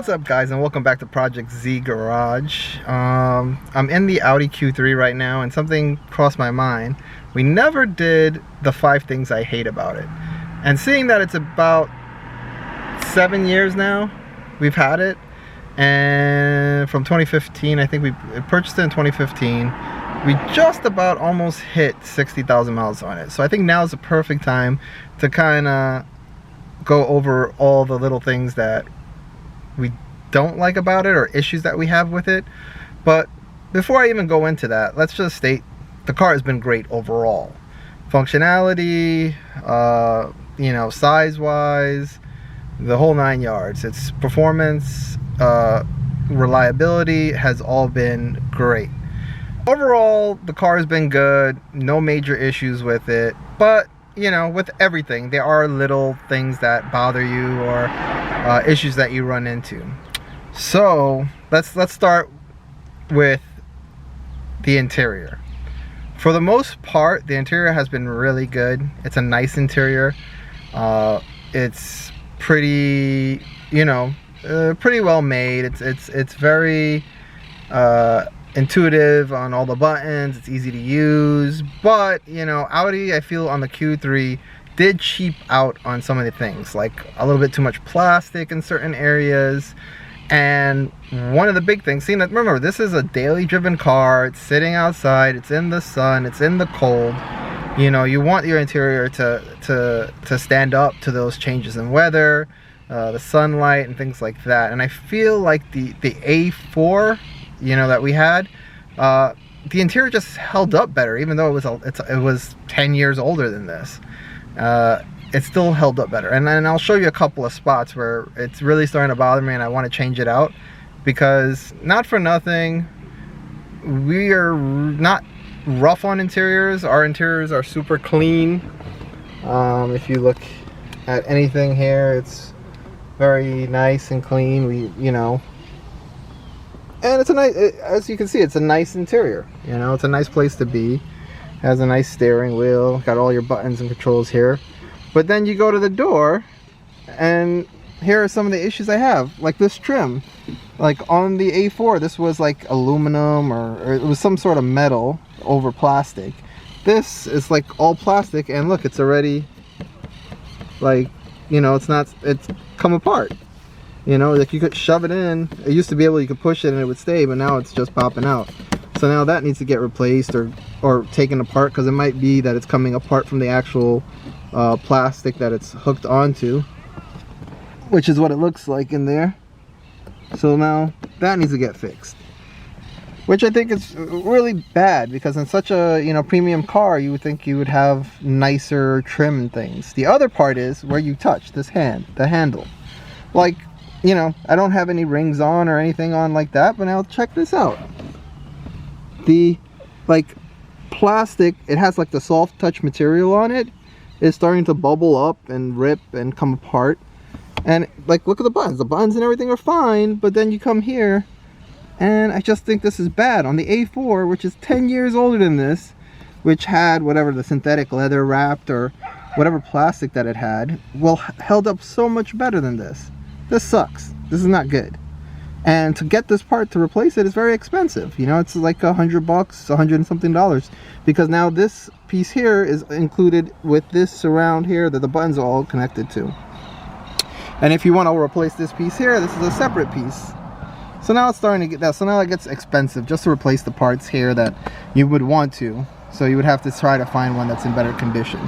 What's up, guys, and welcome back to Project Z Garage. I'm in the Audi Q3 right now, and something crossed my mind. We never did the 5 things I hate about it. And seeing that it's about 7 years now we've had it, and from 2015, I think we purchased it in 2015. We just about almost hit 60,000 miles on it. So I think now is the perfect time to kind of go over all the little things that we don't like about it or issues that we have with it. But before I even go into that, let's just state the car has been great overall. Functionality, you know, size wise, the whole 9 yards. Its performance, reliability has all been great. Overall, the car has been good, no major issues with it, but you know, with everything, there are little things that bother you or issues that you run into. So let's start with the interior. For the most part, the interior has been really good. It's a nice interior. It's pretty, you know, pretty well made. It's very intuitive on all the buttons. It's easy to use, but you know, Audi, I feel on the Q3 did cheap out on some of the things, like a little bit too much plastic in certain areas. And one of the big things, seeing that, remember, this is a daily driven car, it's sitting outside, it's in the sun, it's in the cold. You know, you want your interior to stand up to those changes in weather, the sunlight and things like that. And I feel like the A4, you know, that we had, the interior just held up better, even though it was 10 years older than this. It still held up better, and then I'll show you a couple of spots where it's really starting to bother me and I want to change it out, because not for nothing, we are not rough on interiors. Our interiors are super clean. If you look at anything here, it's very nice and clean. You know, and it's a nice, as you can see, it's a nice interior. You know, it's a nice place to be. It has a nice steering wheel, got all your buttons and controls here. But then you go to the door, and here are some of the issues I have. Like this trim, like on the A4, this was like aluminum or it was some sort of metal over plastic. This is like all plastic, and look, it's already like, you know, it's come apart. You know, like you could shove it in. It used to be able, you could push it and it would stay, but now it's just popping out. So now that needs to get replaced or taken apart, because it might be that it's coming apart from the actual plastic that it's hooked onto, which is what it looks like in there. So now that needs to get fixed, which I think is really bad, because in such a, you know, premium car, you would think you would have nicer trim and things. The other part is where you touch this the handle. Like, you know, I don't have any rings on or anything on like that, but now check this out. The like plastic, it has like the soft touch material on it, is starting to bubble up and rip and come apart. And like, look at the buttons and everything are fine, but then you come here and I just think this is bad. On the A4, which is 10 years older than this, which had whatever the synthetic leather wrapped or whatever plastic that it had, well, held up so much better than this. This sucks. This is not good. And to get this part to replace it is very expensive. You know, it's like $100, $100 and something dollars, because now this piece here is included with this surround here that the buttons are all connected to. And if you want to replace this piece here, this is a separate piece. So now it's starting to get that. So now it gets expensive just to replace the parts here that you would want to. So you would have to try to find one that's in better condition.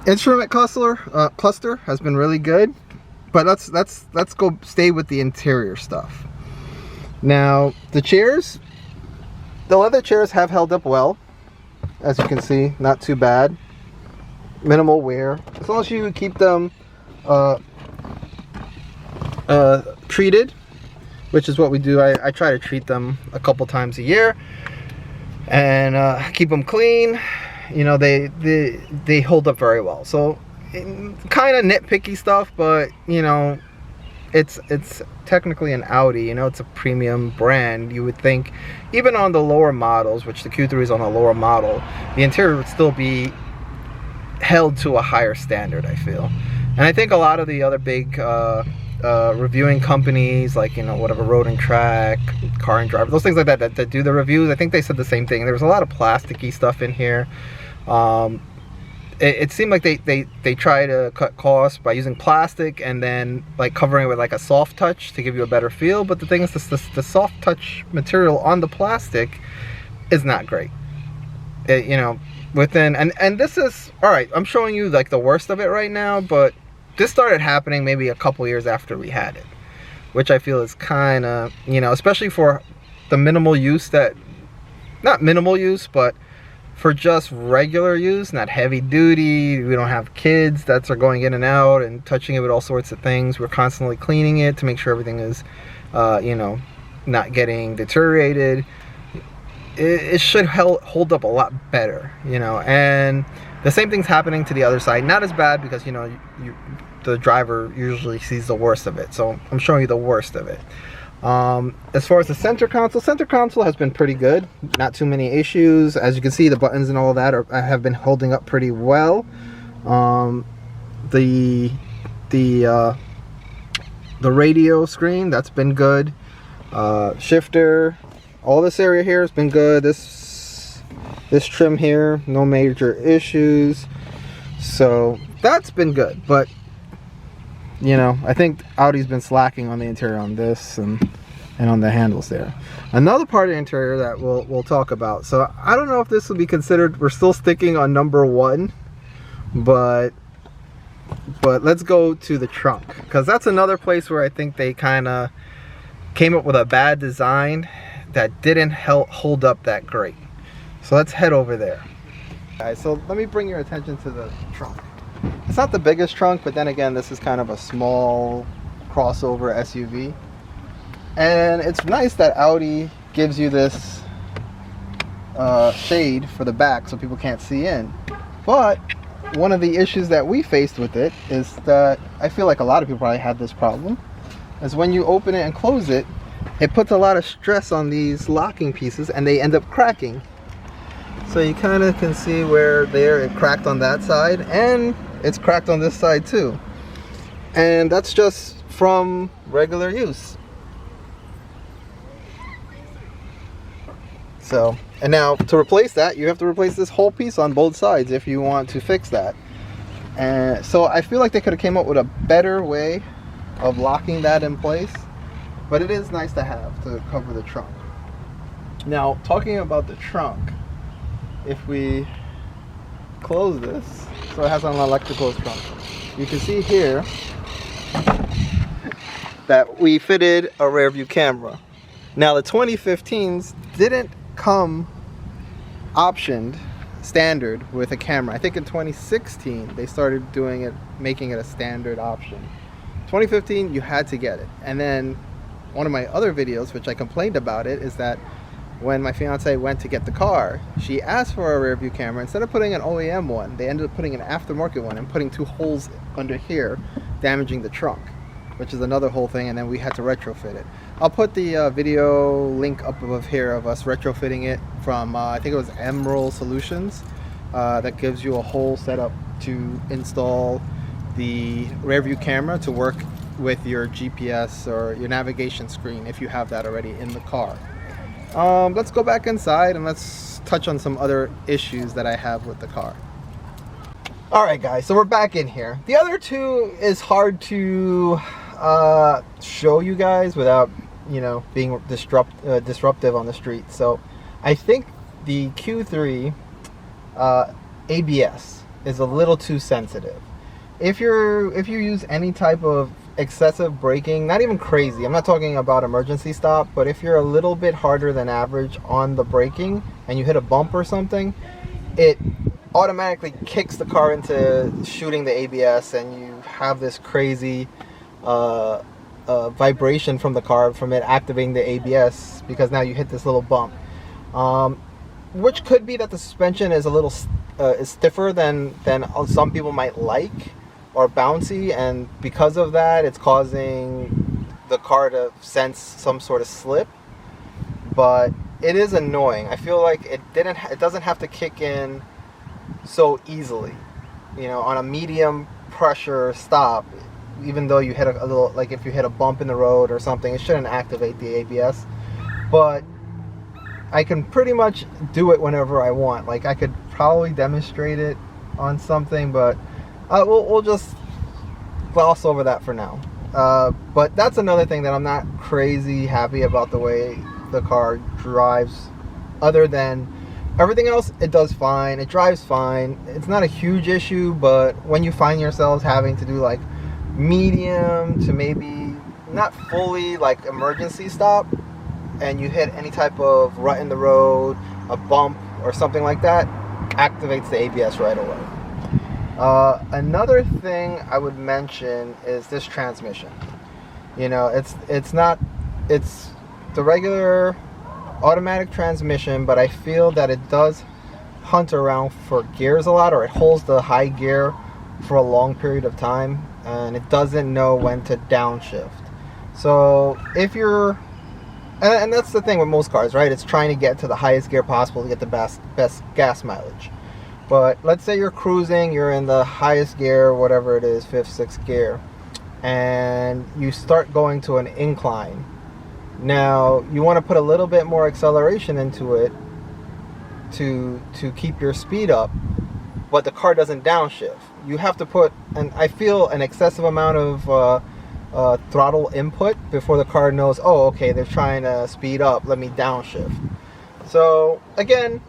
Instrument cluster has been really good. But let's go stay with the interior stuff. Now the chairs, the leather chairs have held up well, as you can see, not too bad. Minimal wear, as long as you keep them treated, which is what we do. I try to treat them a couple times a year and keep them clean. You know, they hold up very well. So kind of nitpicky stuff, but you know, it's technically an Audi. You know, it's a premium brand. You would think even on the lower models, which the Q3 is on a lower model, the interior would still be held to a higher standard, I feel. And I think a lot of the other big reviewing companies like, you know, whatever, Road and Track, Car and Driver, those things like that, that do the reviews, I think they said the same thing. There was a lot of plasticky stuff in here. It seemed like they try to cut costs by using plastic and then like covering it with like a soft touch to give you a better feel. But the thing is, the soft touch material on the plastic is not great. You know, and this is, all right, I'm showing you like the worst of it right now, but this started happening maybe a couple years after we had it, which I feel is kind of, you know, especially for the minimal use that, not minimal use, but for just regular use, not heavy duty. We don't have kids that are going in and out and touching it with all sorts of things. We're constantly cleaning it to make sure everything is, you know, not getting deteriorated. It should hold up a lot better, you know. And the same thing's happening to the other side. Not as bad because, you know, the driver usually sees the worst of it. So I'm showing you the worst of it. As far as the center console has been pretty good. Not too many issues. As you can see, the buttons and all of that have been holding up pretty well. The radio screen, that's been good. Shifter, all this area here has been good. This trim here, no major issues. So that's been good. But you know, I think Audi's been slacking on the interior on this and on the handles there. Another part of the interior that we'll talk about. So I don't know if this will be considered, we're still sticking on number one, but let's go to the trunk, because that's another place where I think they kind of came up with a bad design that didn't hold up that great. So let's head over there. Guys, so let me bring your attention to the trunk. It's not the biggest trunk, but then again, this is kind of a small crossover SUV. And it's nice that Audi gives you this shade for the back so people can't see in. But one of the issues that we faced with it is that I feel like a lot of people probably had this problem, is when you open it and close it, it puts a lot of stress on these locking pieces and they end up cracking. So you kind of can see where there it cracked on that side, and it's cracked on this side too. And that's just from regular use. So, and now to replace that, you have to replace this whole piece on both sides if you want to fix that. And so I feel like they could have came up with a better way of locking that in place, but it is nice to have to cover the trunk. Now, talking about the trunk, if we close this, so it has an electrical trunk, you can see here that we fitted a rear view camera. Now the 2015s didn't come optioned standard with a camera. I think in 2016 they started doing it, making it a standard option. 2015 you had to get it. And then one of my other videos, which I complained about it, is that when my fiance went to get the car, she asked for a rear view camera. Instead of putting an OEM one, they ended up putting an aftermarket one and putting two holes under here, damaging the trunk, which is another whole thing, and then we had to retrofit it. I'll put the video link up above here of us retrofitting it from, I think it was Emerald Solutions, that gives you a whole setup to install the rear view camera to work with your GPS or your navigation screen if you have that already in the car. Let's go back inside and let's touch on some other issues that I have with the car. Alright guys, so we're back in here. The other two is hard to show you guys without, you know, being disruptive on the street. So I think the Q3 ABS is a little too sensitive. If you use any type of excessive braking, not even crazy, I'm not talking about emergency stop, but if you're a little bit harder than average on the braking and you hit a bump or something, it automatically kicks the car into shooting the ABS, and you have this crazy vibration from the car from it activating the ABS because now you hit this little bump, which could be that the suspension is a little is stiffer than some people might like, or bouncy, and because of that it's causing the car to sense some sort of slip. But it is annoying. I feel like it doesn't have to kick in so easily. You know, on a medium pressure stop, even though you hit a little, like if you hit a bump in the road or something, it shouldn't activate the ABS. But I can pretty much do it whenever I want. Like I could probably demonstrate it on something, but we'll just gloss over that for now. But that's another thing that I'm not crazy happy about the way the car drives. Other than everything else, it does fine. It drives fine. It's not a huge issue, but when you find yourselves having to do like medium to maybe not fully like emergency stop, and you hit any type of rut in the road, a bump or something like that, activates the ABS right away. Another thing I would mention is this transmission. You know, it's the regular automatic transmission, but I feel that it does hunt around for gears a lot, or it holds the high gear for a long period of time, and it doesn't know when to downshift. So if you're, and that's the thing with most cars, right? It's trying to get to the highest gear possible to get the best gas mileage. But let's say you're cruising, you're in the highest gear, whatever it is, 5th, 6th gear, and you start going to an incline. Now, you want to put a little bit more acceleration into it to keep your speed up, but the car doesn't downshift. You have to put, and I feel, an excessive amount of throttle input before the car knows, oh, okay, they're trying to speed up, let me downshift. So, again,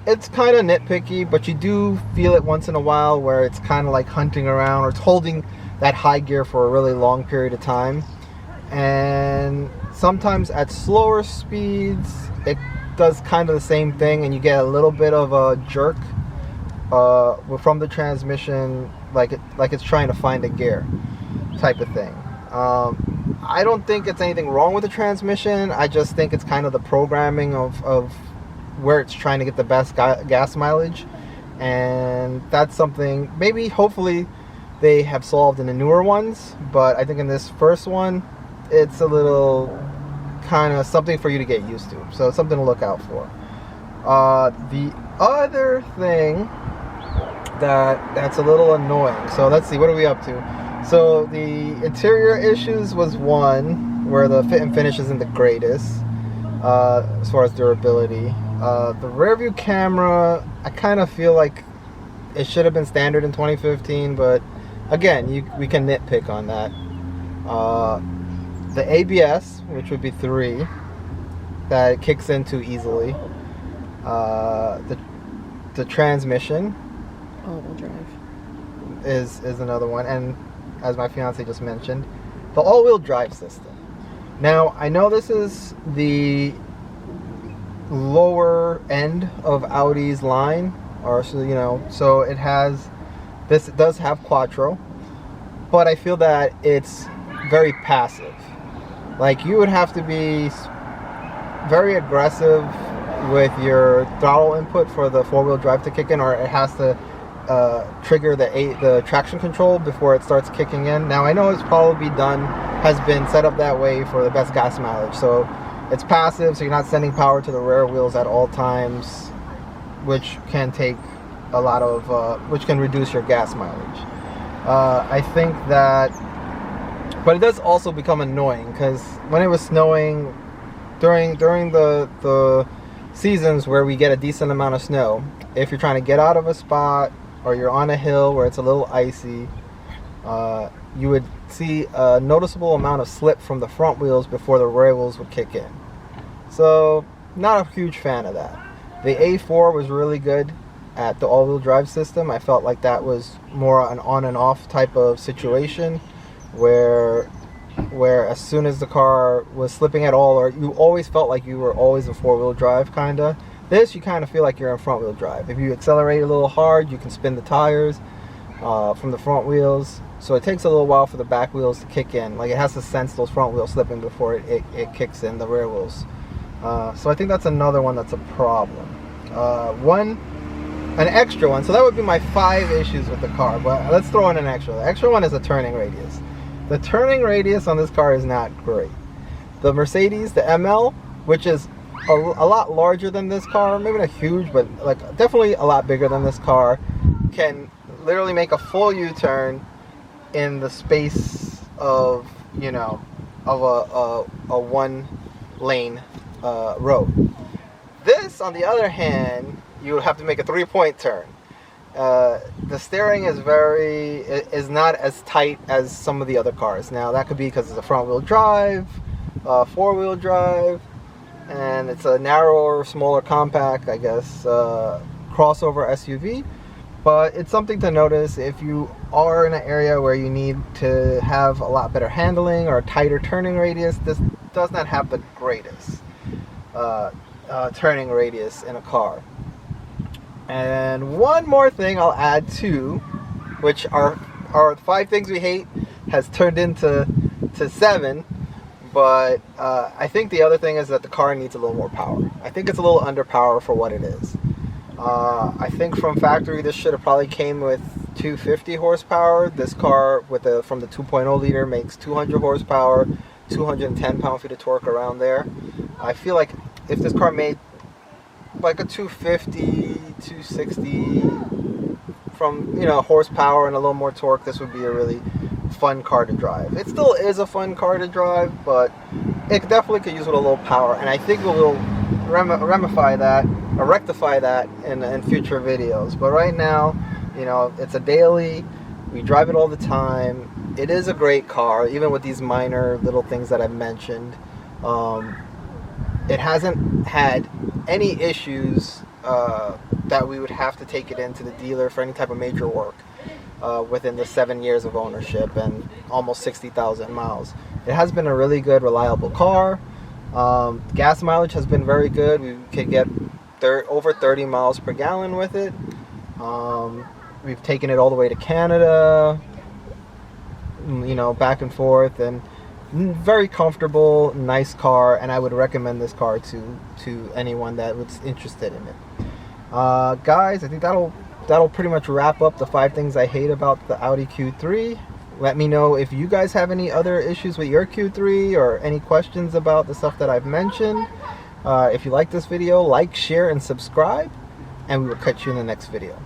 it's kind of nitpicky, but you do feel it once in a while where it's kind of like hunting around, or it's holding that high gear for a really long period of time. And sometimes at slower speeds, it does kind of the same thing, and you get a little bit of a jerk from the transmission, like it's trying to find a gear type of thing. I don't think it's anything wrong with the transmission. I just think it's kind of the programming of where it's trying to get the best gas mileage, and that's something maybe hopefully they have solved in the newer ones, but I think in this first one it's a little kind of something for you to get used to, so it's something to look out for. The other thing that's a little annoying, so let's see, what are we up to? So the interior issues was one where the fit and finish isn't the greatest as far as durability. The rear view camera, I kind of feel like it should have been standard in 2015, but again, we can nitpick on that. The ABS, which would be 3, that it kicks into easily. The transmission, all-wheel drive, is another one, and as my fiance just mentioned, the all-wheel drive system. Now, I know this is the lower end of Audi's line, or so, you know, so it does have Quattro, but I feel that it's very passive. Like, you would have to be very aggressive with your throttle input for the 4-wheel drive to kick in, or it has to trigger the traction control before it starts kicking in. Now, I know it's probably has been set up that way for the best gas mileage, so it's passive, so you're not sending power to the rear wheels at all times, which can take a lot of which can reduce your gas mileage. I think that, but it does also become annoying, because when it was snowing during the seasons where we get a decent amount of snow, if you're trying to get out of a spot or you're on a hill where it's a little icy, you would see a noticeable amount of slip from the front wheels before the rear wheels would kick in. So, not a huge fan of that. The A4 was really good at the all-wheel drive system. I felt like that was more an on and off type of situation, where as soon as the car was slipping at all, or you always felt like you were always in 4-wheel drive, kinda. This, you kind of feel like you're in front-wheel drive. If you accelerate a little hard, you can spin the tires from the front wheels. So it takes a little while for the back wheels to kick in. Like, it has to sense those front wheels slipping before it kicks in the rear wheels. So I think that's another one that's a problem. An extra one. So that would be my 5 issues with the car. But let's throw in an extra. The extra one is a turning radius. The turning radius on this car is not great. The Mercedes, the ML, which is a lot larger than this car, maybe not huge, but like definitely a lot bigger than this car, can literally make a full U-turn in the space of, you know, of a one lane road. This, on the other hand, you have to make a 3-point turn. The steering is not as tight as some of the other cars. Now that could be because it's a front-wheel drive, 4-wheel drive, and it's a narrower, smaller, compact, I guess, crossover SUV. But it's something to notice if you are in an area where you need to have a lot better handling or a tighter turning radius. This does not have the greatest turning radius in a car. And one more thing I'll add too, which are 5 things we hate has turned into 7. But I think the other thing is that the car needs a little more power. I think it's a little underpowered for what it is. I think from factory this should have probably came with 250 horsepower. This car from the 2.0 liter makes 200 horsepower, 210 pound-feet of torque around there. I feel like if this car made like a 250, 260 from, you know, horsepower and a little more torque, this would be a really fun car to drive. It still is a fun car to drive, but it definitely could use with a little power, and I think we'll rectify that in future videos. But right now, you know, it's a daily, we drive it all the time. It is a great car, even with these minor little things that I've mentioned. It hasn't had any issues that we would have to take it into the dealer for any type of major work within the 7 years of ownership and almost 60,000 miles. It has been a really good, reliable car. Gas mileage has been very good. We could get over 30 miles per gallon with it. We've taken it all the way to Canada, you know, back and forth, and very comfortable, nice car, and I would recommend this car to anyone that was interested in it. Guys, I think that'll pretty much wrap up the 5 things I hate about the Audi Q3. Let me know if you guys have any other issues with your Q3 or any questions about the stuff that I've mentioned. If you like this video, like, share, and subscribe, and we will catch you in the next video.